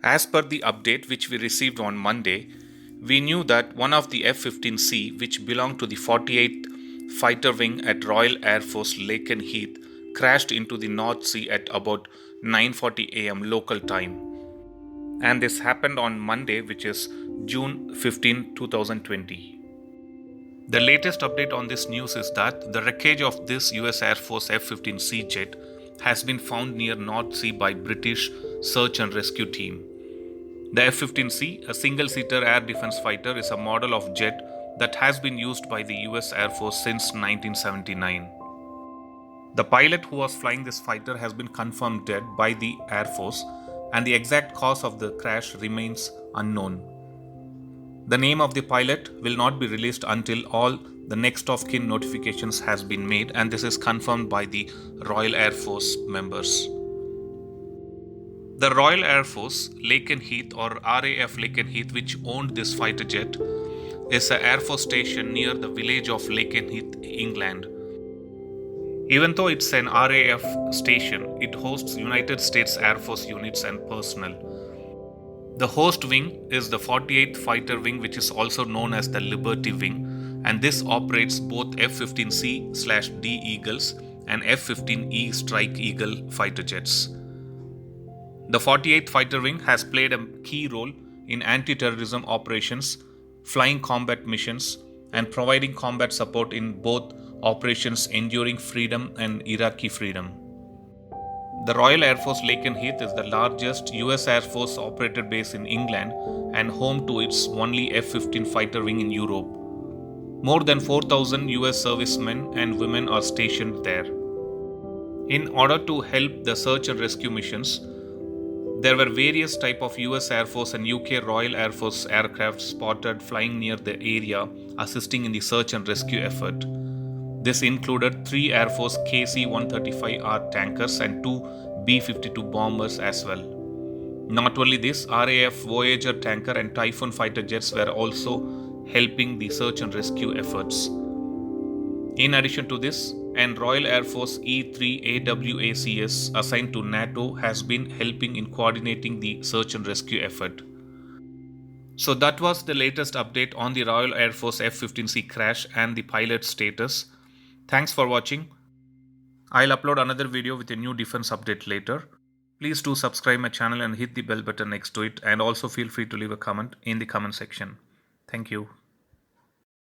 As per the update which we received on Monday, we knew that one of the F 15C, which belonged to the 48th Fighter Wing at Royal Air Force Lakenheath, crashed into the North Sea at about 9:40 am local time. And this happened on Monday, which is June 15, 2020. The latest update on this news is that the wreckage of this US Air Force F 15C jet has been found near North Sea by British search and rescue team. The F 15C, a single seater air defense fighter, is a model of jet that has been used by the US Air Force since 1979. The pilot who was flying this fighter has been confirmed dead by the Air Force, and the exact cause of the crash remains unknown. The name of the pilot will not be released until all the next of kin notifications has been made, and this is confirmed by the Royal Air Force members. The Royal Air Force Lakenheath, or RAF Lakenheath, which owned this fighter jet, is an Air Force station near the village of Lakenheath, England. Even though it's an RAF station, it hosts United States Air Force units and personnel. The host wing is the 48th Fighter Wing, which is also known as the Liberty Wing, and this operates both F-15C/D Eagles and F-15E Strike Eagle fighter jets. The 48th Fighter Wing has played a key role in anti-terrorism operations, flying combat missions, and providing combat support in both Operations Enduring Freedom and Iraqi Freedom. The Royal Air Force Lakenheath is the largest US Air Force operated base in England and home to its only F-15 fighter wing in Europe. More than 4,000 US servicemen and women are stationed there. In order to help the search and rescue missions, there were various types of US Air Force and UK Royal Air Force aircraft spotted flying near the area, assisting in the search and rescue effort. This included 3 Air Force KC-135R tankers and 2 B-52 bombers as well. Not only this, RAF Voyager tanker and Typhoon fighter jets were also helping the search and rescue efforts. In addition to this, an Royal Air Force E-3 AWACS assigned to NATO has been helping in coordinating the search and rescue effort. So that was the latest update on the Royal Air Force F-15C crash and the pilot's status. Thanks for watching. I'll upload another video with a new defense update later. Please do subscribe my channel and hit the bell button next to it, and also feel free to leave a comment in the comment section. Thank you.